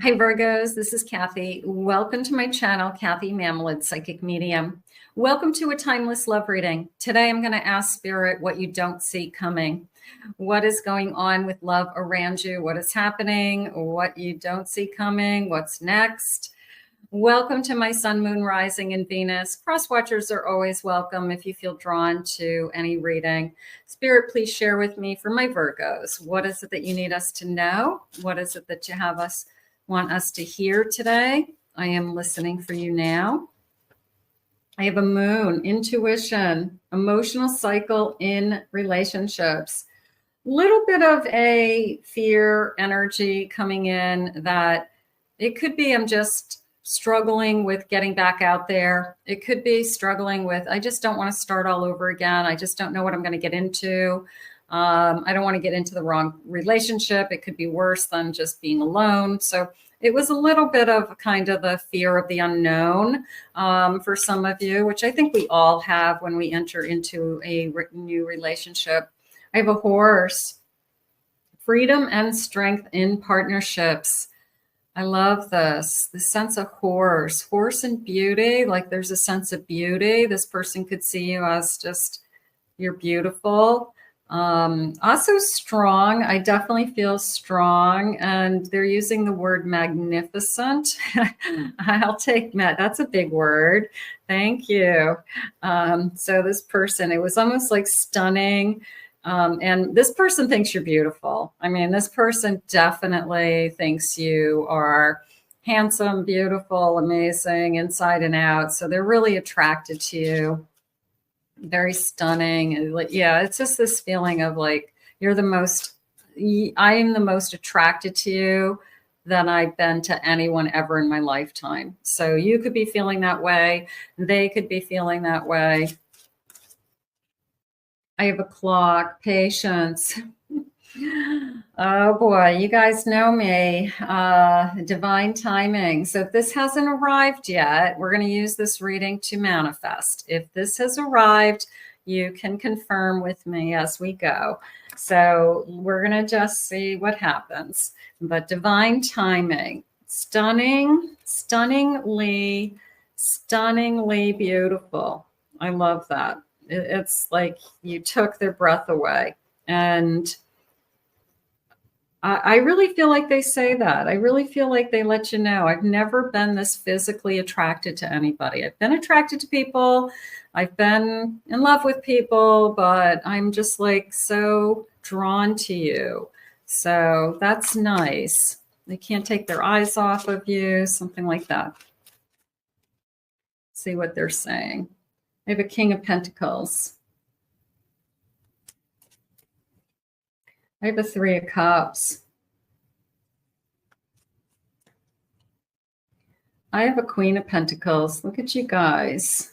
Hi Virgos, this is Kathy. Welcome to my channel, Kathy Mamolen, Psychic Medium. Welcome to a timeless love reading. Today I'm going to ask Spirit what you don't see coming. What is going on with love around you? What is happening? What you don't see coming? What's next? Welcome to my Sun, Moon, Rising, and Venus. Cross watchers are always welcome if you feel drawn to any reading. Spirit, please share with me for my Virgos. What is it that you need us to know? What is it that you want us to hear today? I am listening for you now. I have a moon, intuition, emotional cycle in relationships. Little bit of a fear energy coming in that it could be I'm just struggling with getting back out there. It could be struggling with, I just don't want to start all over again. I just don't know what I'm going to get into. I don't want to get into the wrong relationship. It could be worse than just being alone. So it was a little bit of kind of the fear of the unknown for some of you, which I think we all have when we enter into a new relationship. I have a horse, freedom and strength in partnerships. I love this, the sense of horse and beauty. Like there's a sense of beauty. This person could see you as just, you're beautiful. Also strong. I definitely feel strong, and they're using the word magnificent. I'll take that. That's a big word. Thank you. So this person, it was almost like stunning. And this person thinks you're beautiful. I mean, this person definitely thinks you are handsome, beautiful, amazing, inside and out. So they're really attracted to you. Very stunning. Yeah, it's just this feeling of like, you're the most, I am the most attracted to you than I've been to anyone ever in my lifetime. So you could be feeling that way. They could be feeling that way. I have a clock, patience. Oh boy, you guys know me, divine timing. So if this hasn't arrived yet, we're going to use this reading to manifest. If this has arrived, you can confirm with me as we go. So we're going to just see what happens. But divine timing, stunning, stunningly beautiful. I love that. It's like you took their breath away. And I really feel like they say that. I really feel like they let you know, I've never been this physically attracted to anybody. I've been attracted to people. I've been in love with people, but I'm just like so drawn to you. So that's nice. They can't take their eyes off of you, something like that. See what they're saying. I have a King of Pentacles. I have a Three of Cups. I have a Queen of Pentacles. Look at you guys.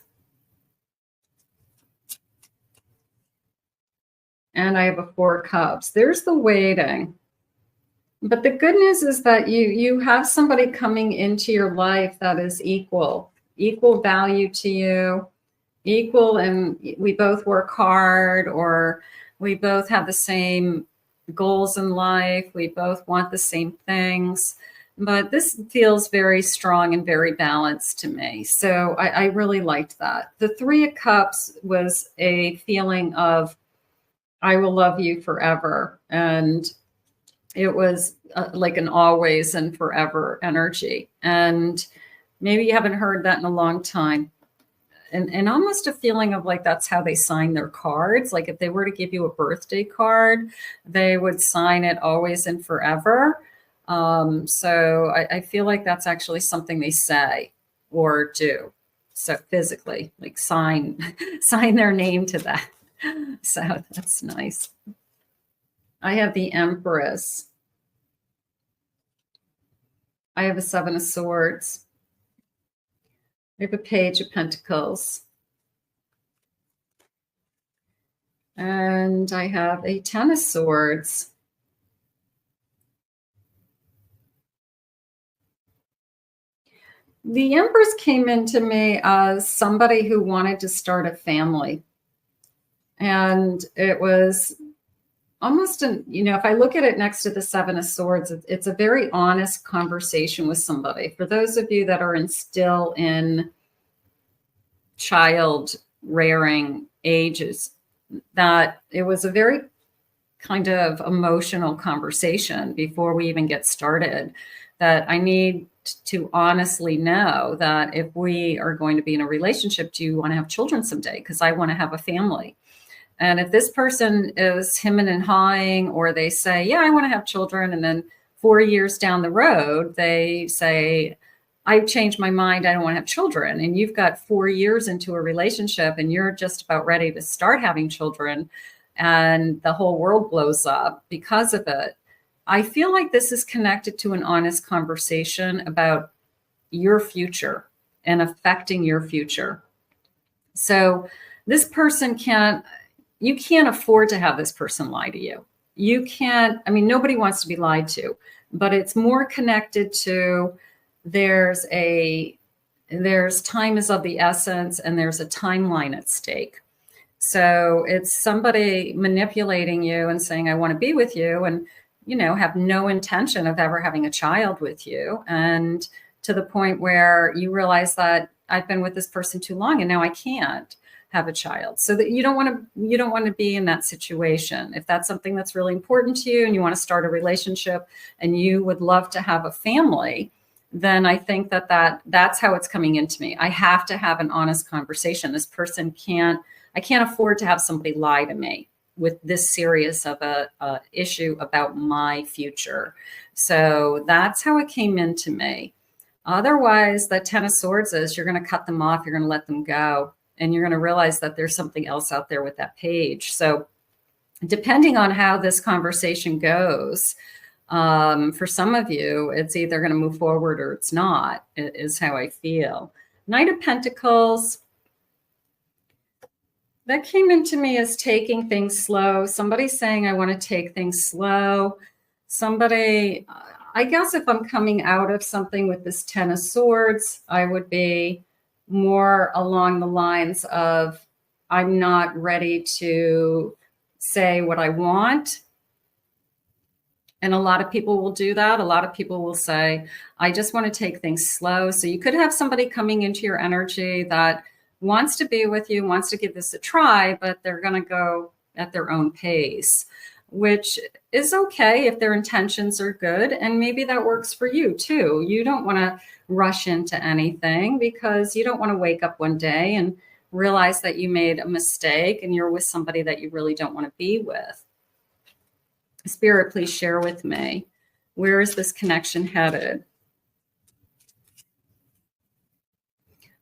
And I have a Four of Cups. There's the waiting. But the good news is that you have somebody coming into your life that is equal value to you, equal, and we both work hard, or we both have the same goals in life. We both want the same things, but this feels very strong and very balanced to me. So I really liked that. The Three of Cups was a feeling of, I will love you forever. And it was like an always and forever energy. And maybe you haven't heard that in a long time. And almost a feeling of like, that's how they sign their cards. Like if they were to give you a birthday card, they would sign it always and forever. So I feel like that's actually something they say or do. So physically, like sign their name to that. So that's nice. I have the Empress. I have a Seven of Swords. I have a Page of Pentacles. And I have a Ten of Swords. The Empress came into me as somebody who wanted to start a family. And it was almost an, if I look at it next to the Seven of Swords, it's a very honest conversation with somebody. For those of you that are still in child rearing ages, that it was a very kind of emotional conversation before we even get started, that I need to honestly know that if we are going to be in a relationship, do you want to have children someday? Because I want to have a family. And if this person is hemming and hawing, or they say, yeah, I want to have children, and then 4 years down the road, they say, I've changed my mind, I don't want to have children. And you've got 4 years into a relationship and you're just about ready to start having children, and the whole world blows up because of it. I feel like this is connected to an honest conversation about your future and affecting your future. So this person you can't afford to have this person lie to you. You can't, nobody wants to be lied to, but it's more connected to there's time is of the essence, and there's a timeline at stake. So it's somebody manipulating you and saying, I want to be with you, and have no intention of ever having a child with you. And to the point where you realize that I've been with this person too long and now I can't have a child. So that you don't want to be in that situation. If that's something that's really important to you and you want to start a relationship and you would love to have a family, then I think that's how it's coming into me. I have to have an honest conversation. This person I can't afford to have somebody lie to me with this serious of a issue about my future. So that's how it came into me. Otherwise, the Ten of Swords is you're going to cut them off, you're going to let them go, and you're going to realize that there's something else out there with that page. So depending on how this conversation goes, for some of you, it's either going to move forward or it's not, is how I feel. Knight of Pentacles, that came into me as taking things slow. Somebody's saying, I want to take things slow. Somebody, I guess if I'm coming out of something with this Ten of Swords, I would be more along the lines of, I'm not ready to say what I want. And a lot of people will do that. A lot of people will say, I just want to take things slow. So you could have somebody coming into your energy that wants to be with you, wants to give this a try, but they're going to go at their own pace, which is okay if their intentions are good. And maybe that works for you too. You don't want to rush into anything because you don't want to wake up one day and realize that you made a mistake and you're with somebody that you really don't want to be with. Spirit, please share with me. Where is this connection headed?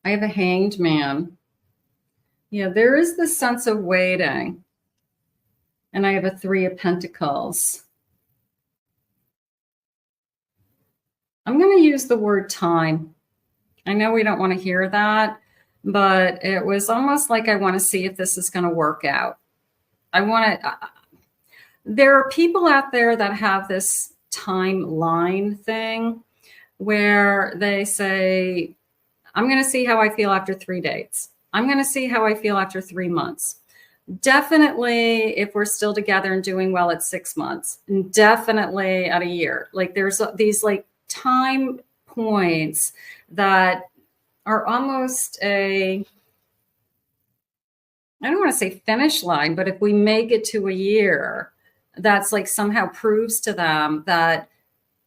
I have a Hanged Man. Yeah, there is this sense of waiting. And I have a Three of Pentacles. I'm going to use the word time. I know we don't want to hear that, but it was almost like I want to see if this is going to work out. There are people out there that have this timeline thing where they say, I'm going to see how I feel after 3 dates. I'm going to see how I feel after 3 months. Definitely, if we're still together and doing well at 6 months, definitely at a year. Like there's these like time points that are almost I don't want to say finish line, but if we make it to a year, that's like somehow proves to them that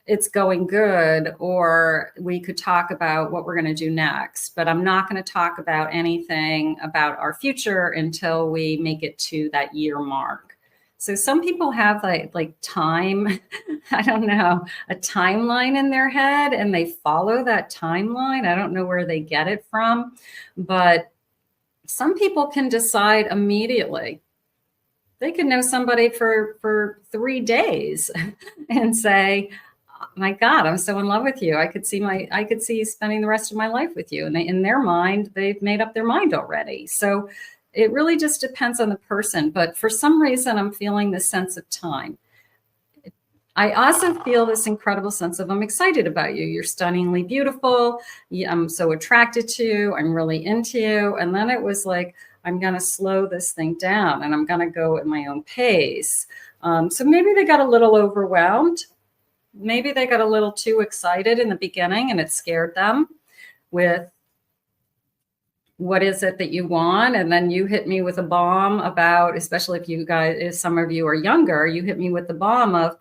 it's going good, or we could talk about what we're going to do next. But I'm not going to talk about anything about our future until we make it to that year mark. So some people have like time, I don't know, a timeline in their head, and they follow that timeline. I don't know where they get it from, but some people can decide immediately. They could know somebody for 3 days and say, my God, I'm so in love with you. I could see you spending the rest of my life with you. And in their mind, they've made up their mind already. So it really just depends on the person. But for some reason, I'm feeling this sense of time. I also feel this incredible sense of, I'm excited about you. You're stunningly beautiful. I'm so attracted to you. I'm really into you. And then it was like, I'm going to slow this thing down and I'm going to go at my own pace. So maybe they got a little overwhelmed. Maybe they got a little too excited in the beginning and it scared them with what is it that you want? And then you hit me with a bomb about, especially if some of you are younger, you hit me with the bomb of,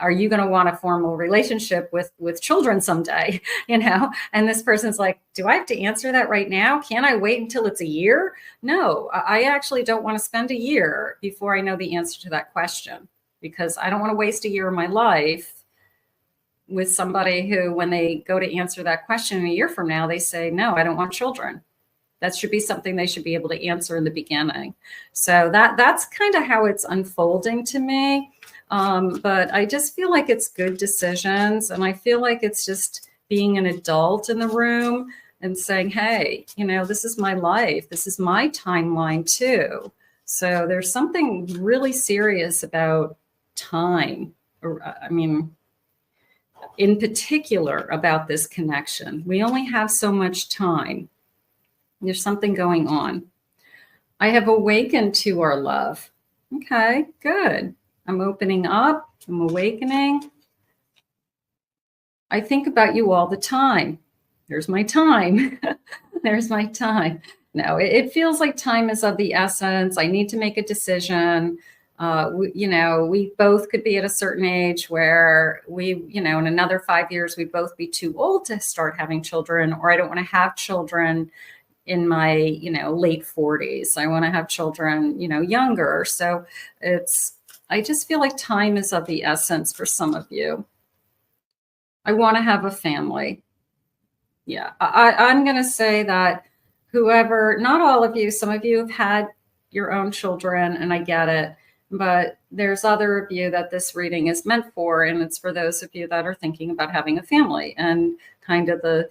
are you going to want a formal relationship with children someday? And this person's like, do I have to answer that right now? Can't I wait until it's a year? No, I actually don't want to spend a year before I know the answer to that question, because I don't want to waste a year of my life with somebody who, when they go to answer that question a year from now, they say, no, I don't want children. That should be something they should be able to answer in the beginning. So that's kind of how it's unfolding to me. But I just feel like it's good decisions. And I feel like it's just being an adult in the room and saying, hey, this is my life. This is my timeline too. So there's something really serious about time. In particular about this connection. We only have so much time. There's something going on. I have awakened to our love. Okay, good. I'm opening up. I'm awakening. I think about you all the time. There's my time. There's my time. No, it feels like time is of the essence. I need to make a decision. We both could be at a certain age where in another 5 years, we'd both be too old to start having children, or I don't want to have children in my, late 40s. I want to have children, younger. So I just feel like time is of the essence for some of you. I want to have a family. Yeah, I'm going to say that not all of you, some of you have had your own children, and I get it. But there's other of you that this reading is meant for, and it's for those of you that are thinking about having a family and kind of the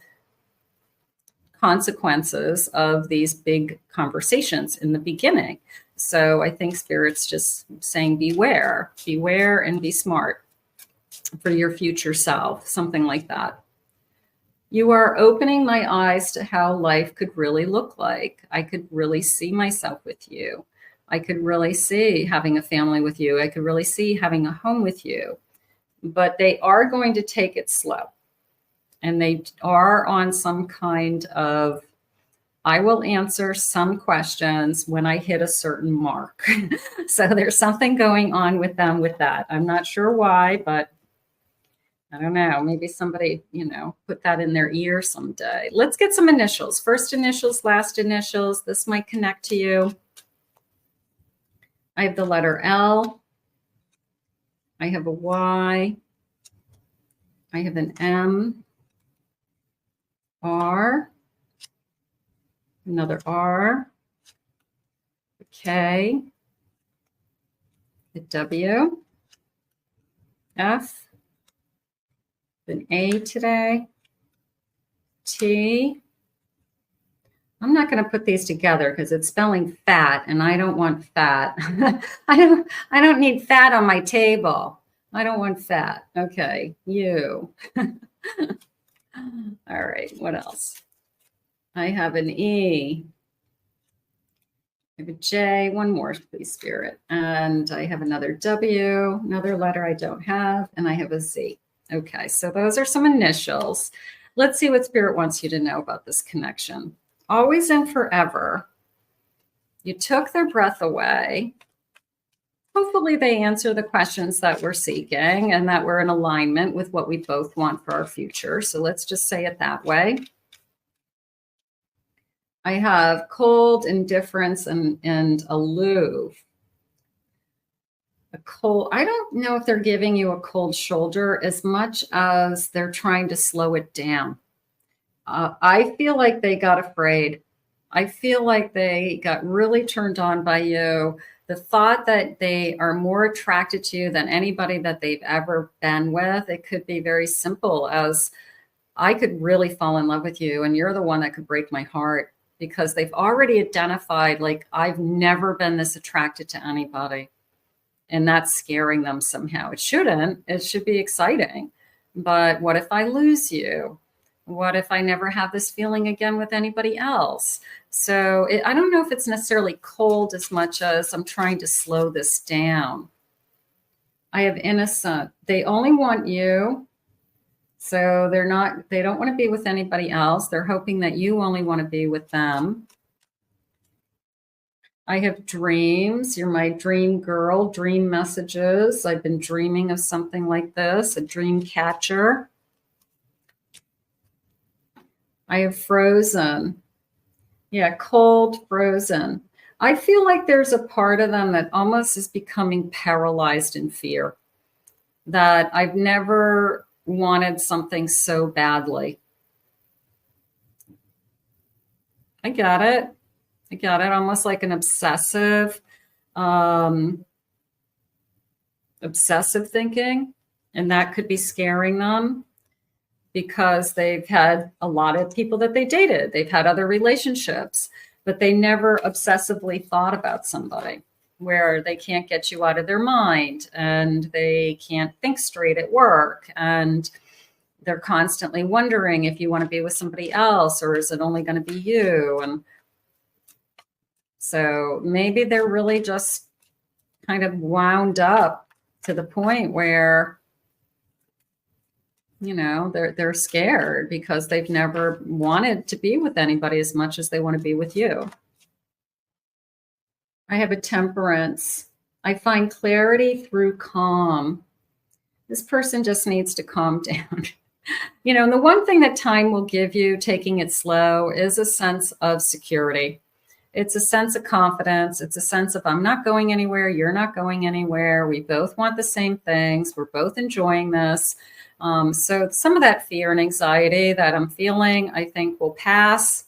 consequences of these big conversations in the beginning. So I think Spirit's just saying, beware and be smart for your future self, something like that. You are opening my eyes to how life could really look like. I could really see myself with you. I could really see having a family with you. I could really see having a home with you. But they are going to take it slow. And they are on some kind of, I will answer some questions when I hit a certain mark. So there's something going on with them with that. I'm not sure why, but I don't know. Maybe somebody, put that in their ear someday. Let's get some initials. First initials, last initials. This might connect to you. I have the letter L. I have a Y. I have an M. R. Another R. A K. A W. F. An A today. T. I'm not going to put these together because it's spelling fat, and I don't want fat. I don't need fat on my table. I don't want fat. Okay, U. All right, what else? I have an E. I have a J. One more, please, Spirit. And I have another W, another letter I don't have, and I have a Z. Okay, so those are some initials. Let's see what Spirit wants you to know about this connection. Always and forever. You took their breath away. Hopefully they answer the questions that we're seeking and that we're in alignment with what we both want for our future. So let's just say it that way. I have cold, indifference, and aloof. A cold, I don't know if they're giving you a cold shoulder as much as they're trying to slow it down. I feel like they got afraid. I feel like they got really turned on by you. The thought that they are more attracted to you than anybody that they've ever been with. It could be very simple as, I could really fall in love with you and you're the one that could break my heart, because they've already identified, like, I've never been this attracted to anybody. And that's scaring them somehow. It shouldn't. It should be exciting. But what if I lose you? What if I never have this feeling again with anybody else? So I don't know if it's necessarily cold as much as I'm trying to slow this down. I have innocent. They only want you. So they don't want to be with anybody else. They're hoping that you only want to be with them. I have dreams. You're my dream girl, dream messages. I've been dreaming of something like this, a dream catcher. I have frozen. Yeah, cold, frozen. I feel like there's a part of them that almost is becoming paralyzed in fear, that I've never wanted something so badly. I got it. I got it. Almost like an obsessive thinking. And that could be scaring them because they've had a lot of people that they dated. They've had other relationships, but they never obsessively thought about somebody, where they can't get you out of their mind and they can't think straight at work. And they're constantly wondering if you want to be with somebody else or is it only going to be you? And so maybe they're really just kind of wound up to the point where, you know, they're scared because they've never wanted to be with anybody as much as they want to be with you. I have a temperance. I find clarity through calm. This person just needs to calm down. You know, and the one thing that time will give you, taking it slow, is a sense of security. It's a sense of confidence. It's a sense of, I'm not going anywhere. You're not going anywhere. We both want the same things. We're both enjoying this. So some of that fear and anxiety that I'm feeling, I think will pass,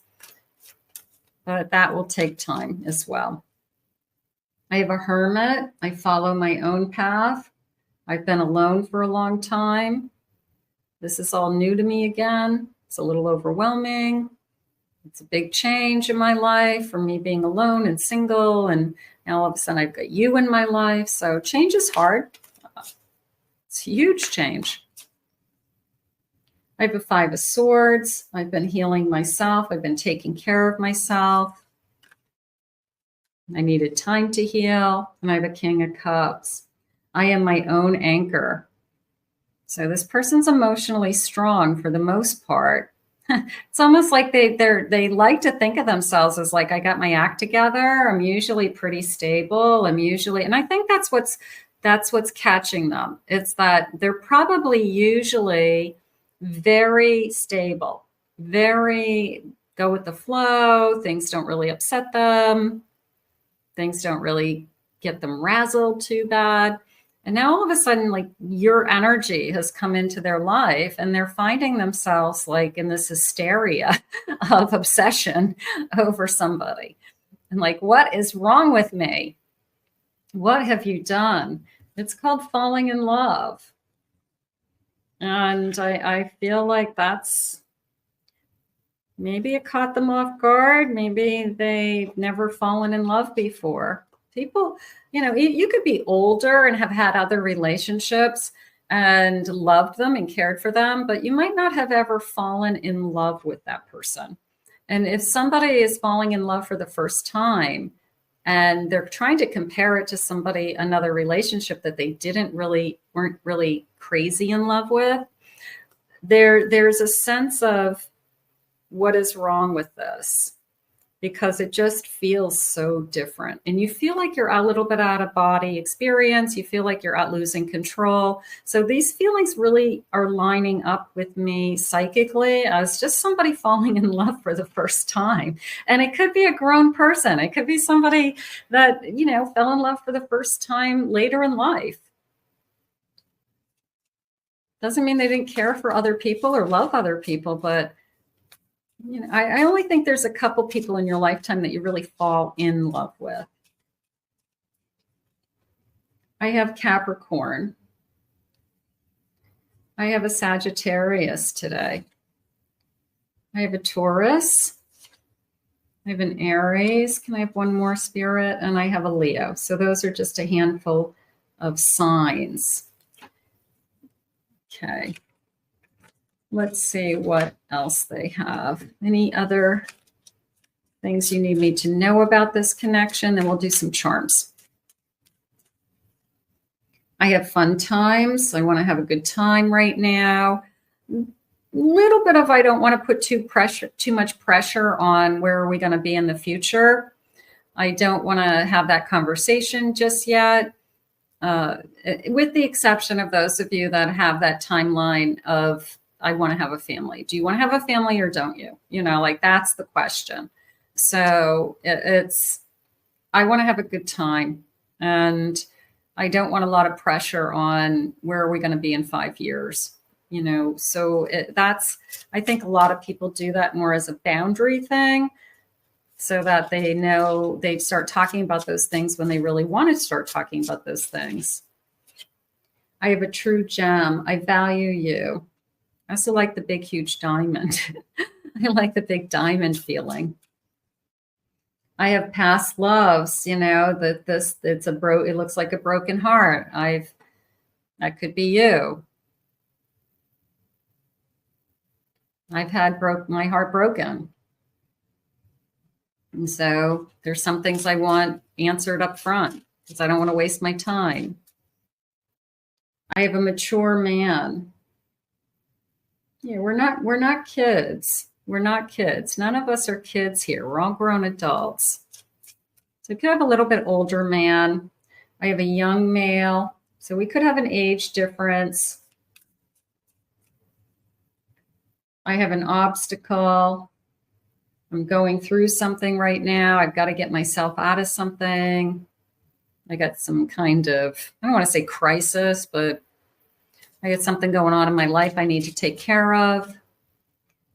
but that will take time as well. I have a hermit. I follow my own path. I've been alone for a long time. This is all new to me again. It's a little overwhelming. It's a big change in my life from me being alone and single. And now all of a sudden I've got you in my life. So change is hard. It's a huge change. I have a 5 of Swords. I've been healing myself. I've been taking care of myself. I needed time to heal. And I have a King of Cups. I am my own anchor. So this person's emotionally strong for the most part. It's almost like they like to think of themselves as like, I got my act together. I'm usually pretty stable. And I think that's what's catching them. It's that they're probably usually very stable, very go with the flow. Things don't really upset them. Things don't really get them razzled too bad. And now all of a sudden, like, your energy has come into their life and they're finding themselves like in this hysteria of obsession over somebody. And like, what is wrong with me? What have you done? It's called falling in love. And I feel like that's, maybe it caught them off guard. Maybe they've never fallen in love before. People, you know, you could be older and have had other relationships and loved them and cared for them, but you might not have ever fallen in love with that person. And if somebody is falling in love for the first time and they're trying to compare it to somebody, another relationship that they weren't really crazy in love with, there's a sense of, what is wrong with this? Because it just feels so different. And you feel like you're a little bit out of body experience. You feel like you're out losing control. So these feelings really are lining up with me psychically as just somebody falling in love for the first time. And it could be a grown person. It could be somebody that, you know, fell in love for the first time later in life. Doesn't mean they didn't care for other people or love other people, but you know, I only think there's a couple people in your lifetime that you really fall in love with. I have Capricorn. I have a Sagittarius today. I have a Taurus. I have an Aries. Can I have one more, Spirit? And I have a Leo. So those are just a handful of signs. Okay. Let's see what else they have. Any other things you need me to know about this connection? Then we'll do some charms. I have fun times. I want to have a good time right now. Little bit of, I don't want to put too much pressure on where are we going to be in the future. I don't want to have that conversation just yet. With the exception of those of you that have that timeline of, I want to have a family. Do you want to have a family or don't you? You know, like that's the question. So I want to have a good time, and I don't want a lot of pressure on where are we going to be in 5 years, you know? So I think a lot of people do that more as a boundary thing, so that they know they start talking about those things when they really want to start talking about those things. I have a true gem. I value you. I also like the big, huge diamond. I like the big diamond feeling. I have past loves, you know, that it looks like a broken heart. That could be you. I've had my heart broken. And so there's some things I want answered up front because I don't want to waste my time. I have a mature man. Yeah, we're not kids. We're not kids. None of us are kids here. We're all grown adults. So we could have a little bit older man. I have a young male. So we could have an age difference. I have an obstacle. I'm going through something right now. I've got to get myself out of something. I got some kind of, I don't want to say crisis, but I got something going on in my life I need to take care of.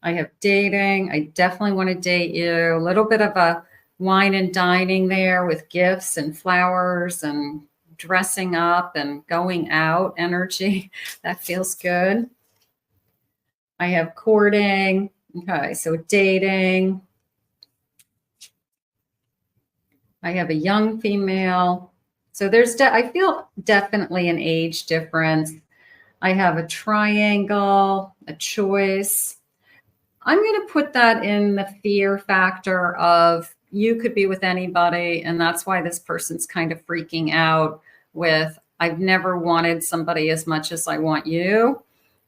I have dating. I definitely want to date you. A little bit of a wine and dining there with gifts and flowers and dressing up and going out energy. That feels good. I have courting. Okay, so dating. I have a young female. So I feel definitely an age difference. I have a triangle, a choice. I'm going to put that in the fear factor of you could be with anybody, and that's why this person's kind of freaking out with, I've never wanted somebody as much as I want you.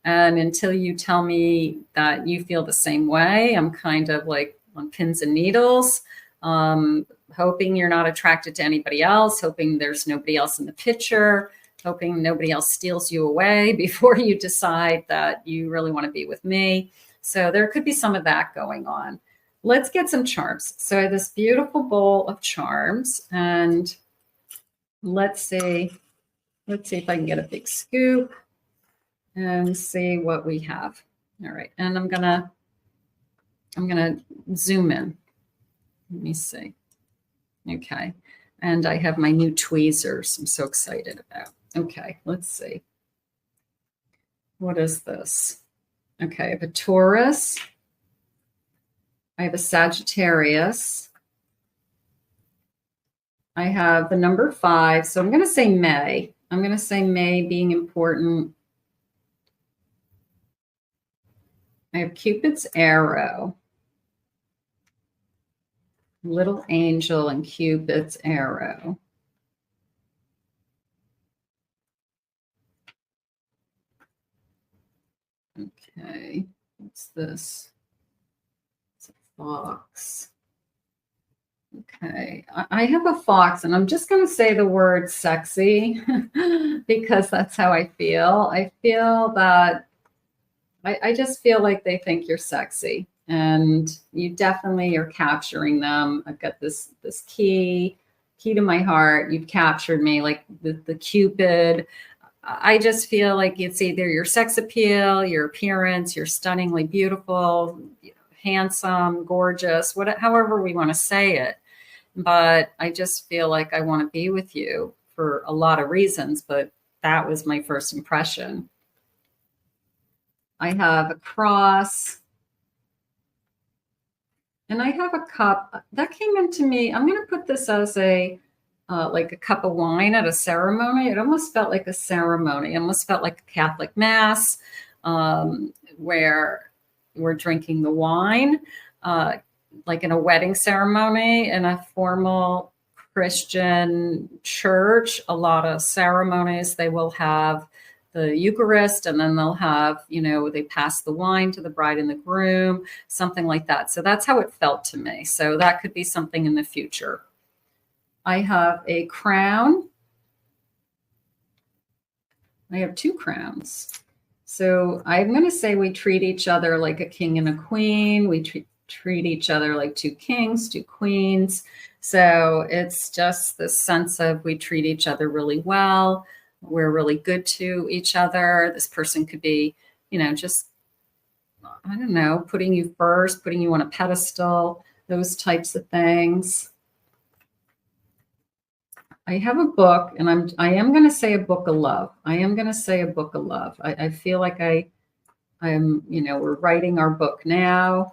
And until you tell me that you feel the same way, I'm kind of like on pins and needles, hoping you're not attracted to anybody else, hoping there's nobody else in the picture, hoping nobody else steals you away before you decide that you really want to be with me. So there could be some of that going on. Let's get some charms. So I have this beautiful bowl of charms, and let's see if I can get a big scoop and see what we have. All right, and I'm gonna zoom in. Let me see. Okay, and I have my new tweezers. I'm so excited about. Okay, let's see. What is this? Okay, I have a Taurus. I have a Sagittarius. I have the number 5. So I'm going to say May. I'm going to say May being important. I have Cupid's arrow. Little angel and Cupid's arrow. Okay, what's this? It's a fox. Okay, I have a fox, and I'm just going to say the word sexy because that's how I feel. I feel that I just feel like they think you're sexy, and you definitely are capturing them. I've got this key to my heart. You've captured me, like the Cupid. I just feel like it's either your sex appeal, your appearance, you're stunningly beautiful, handsome, gorgeous, however we want to say it. But I just feel like I want to be with you for a lot of reasons, but that was my first impression. I have a cross. And I have a cup. That came into me. I'm going to put this as like a cup of wine at a ceremony. It almost felt like a ceremony. It almost felt like a Catholic mass where we're drinking the wine, like in a wedding ceremony in a formal Christian church, a lot of ceremonies. They will have the Eucharist, and then they'll have, they pass the wine to the bride and the groom, something like that. So that's how it felt to me. So that could be something in the future. I have a crown. I have 2 crowns. So I'm going to say we treat each other like a king and a queen. We treat each other like 2 kings, 2 queens. So it's just this sense of we treat each other really well. We're really good to each other. This person could be, just, I don't know, putting you first, putting you on a pedestal, those types of things. I have a book, and I am going to say a book of love. I am going to say a book of love. I feel like I'm, we're writing our book now.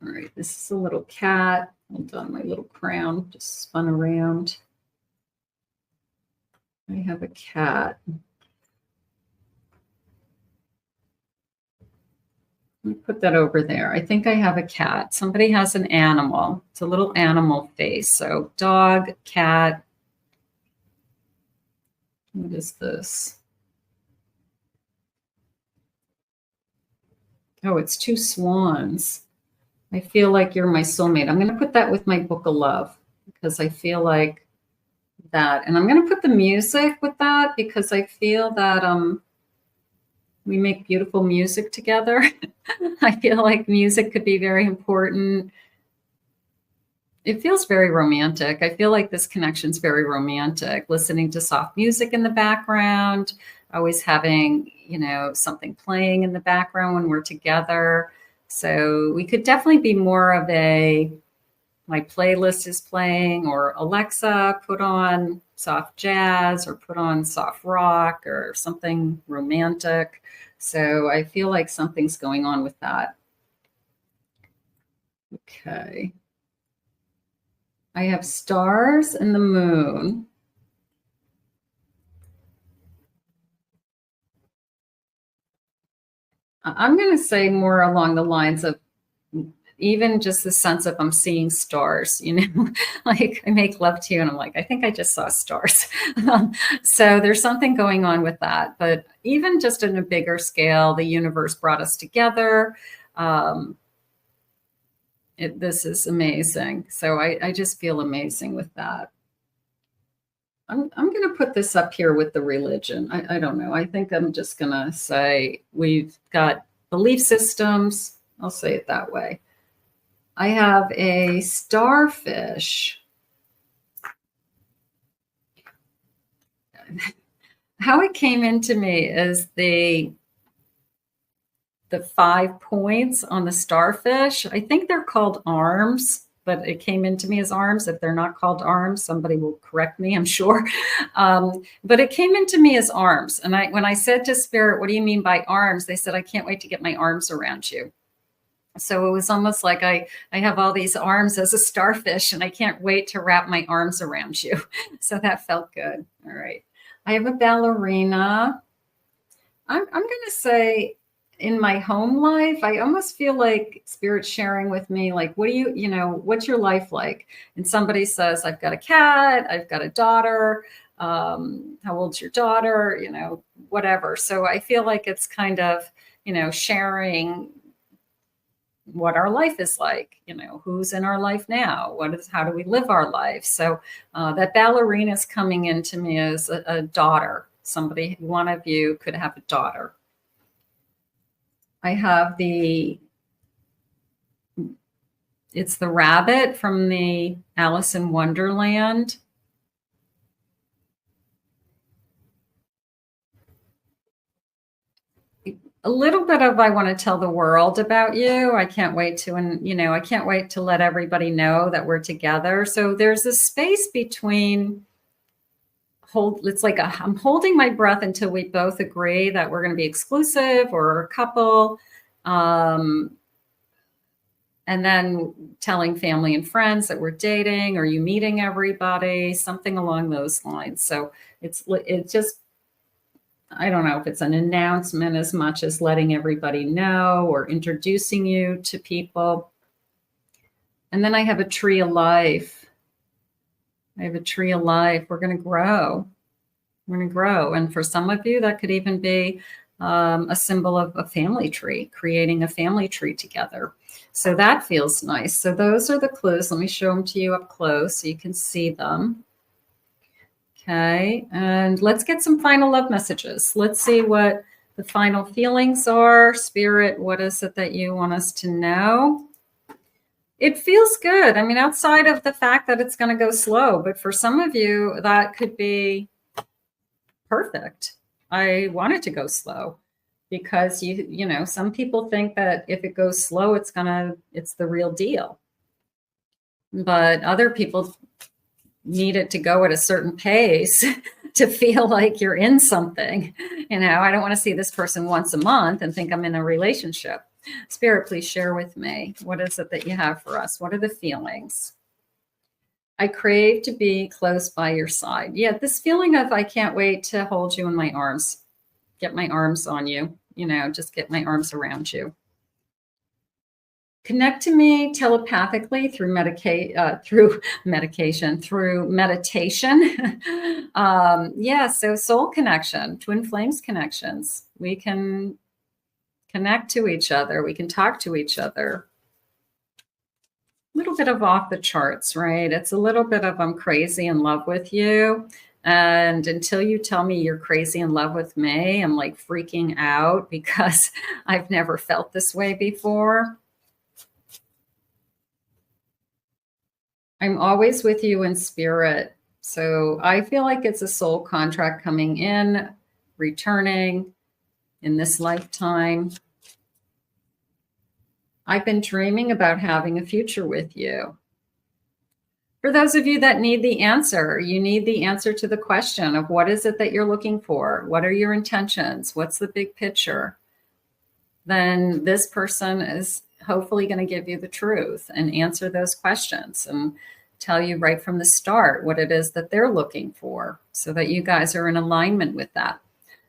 All right, this is a little cat. Hold on, my little crown just spun around. I have a cat. Let me put that over there. I think I have a cat. Somebody has an animal. It's a little animal face. So dog, cat. What is this? Oh, it's 2 swans. I feel like you're my soulmate. I'm going to put that with my book of love because I feel like that. And I'm going to put the music with that because I feel that we make beautiful music together. I feel like music could be very important. It feels very romantic. I feel like this connection is very romantic. Listening to soft music in the background, always having, something playing in the background when we're together. So we could definitely be more of my playlist is playing, or Alexa, put on soft jazz or put on soft rock or something romantic. So I feel like something's going on with that. Okay. I have stars and the moon. I'm going to say more along the lines of even just the sense of I'm seeing stars, like I make love to you and I'm like, I think I just saw stars. So there's something going on with that. But even just in a bigger scale, the universe brought us together. This is amazing. So I just feel amazing with that. I'm going to put this up here with the religion. I don't know. I think I'm just going to say we've got belief systems. I'll say it that way. I have a starfish. How it came into me is the 5 points on the starfish. I think they're called arms, but it came into me as arms. If they're not called arms, somebody will correct me, I'm sure. But it came into me as arms. And when I said to Spirit, what do you mean by arms? They said, I can't wait to get my arms around you. So it was almost like I have all these arms as a starfish and I can't wait to wrap my arms around you. So that felt good. All right. I have a ballerina. I'm going to say in my home life, I almost feel like Spirit's sharing with me, like, what do what's your life like? And somebody says, I've got a cat, I've got a daughter. How old's your daughter? Whatever. So I feel like it's kind of, sharing what our life is like, who's in our life now, how do we live our life? So that ballerina is coming into me as a daughter. One of you could have a daughter. I have it's the rabbit from the Alice in Wonderland. A little bit of I want to tell the world about you. I can't wait to, I can't wait to let everybody know that we're together. So there's a space between it's like I'm holding my breath until we both agree that we're going to be exclusive or a couple. And then telling family and friends that we're dating, or you meeting everybody, something along those lines. So it's just, I don't know if it's an announcement as much as letting everybody know or introducing you to people. And then I have a tree of life. I have a tree of life. We're going to grow. We're going to grow. And for some of you, that could even be a symbol of a family tree, creating a family tree together. So that feels nice. So those are the clues. Let me show them to you up close so you can see them. Okay. And let's get some final love messages. Let's see what the final feelings are. Spirit, what is it that you want us to know? It feels good. I mean, outside of the fact that it's going to go slow, but for some of you, that could be perfect. I want it to go slow because you know, some people think that if it goes slow, it's the real deal. But other people need it to go at a certain pace to feel like you're in something. You know, I don't want to see this person once a month and think I'm in a relationship. Spirit, please share with me. What is it that you have for us? What are the feelings? I crave to be close by your side. Yeah, this feeling of I can't wait to hold you in my arms, get my arms on you, you know, just get my arms around you. Connect to me telepathically through meditation. Yeah, so soul connection, twin flames connections. We can connect to each other. We can talk to each other. A little bit of off the charts, right? It's a little bit of I'm crazy in love with you. And until you tell me you're crazy in love with me, I'm like freaking out because I've never felt this way before. I'm always with you in spirit. So I feel like it's a soul contract coming in, returning in this lifetime. I've been dreaming about having a future with you. For those of you that need the answer, you need the answer to the question of what is it that you're looking for? What are your intentions? What's the big picture? Then this person is hopefully going to give you the truth and answer those questions and tell you right from the start what it is that they're looking for so that you guys are in alignment with that.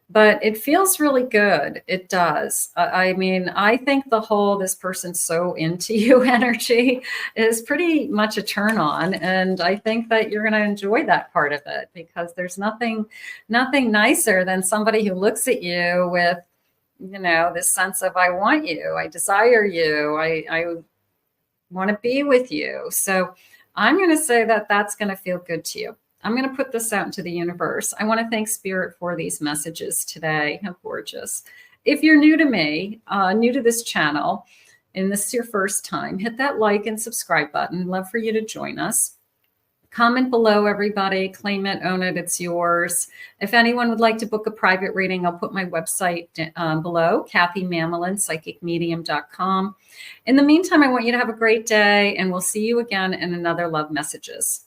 But it feels really good. It does. I mean, I think the whole this person's so into you energy is pretty much a turn on. And I think that you're going to enjoy that part of it because there's nothing nicer than somebody who looks at you with, you know, this sense of I want you, I desire you, I want to be with you. So I'm going to say that that's going to feel good to you. I'm going to put this out into the universe. I want to thank Spirit for these messages today. How gorgeous. If you're new to me, new to this channel, and this is your first time, hit that like and subscribe button. Love for you to join us. Comment below, everybody. Claim it, own it. It's yours. If anyone would like to book a private reading, I'll put my website below, Kathy Mamolen, psychicmedium.com. In the meantime, I want you to have a great day, and we'll see you again in another Love Messages.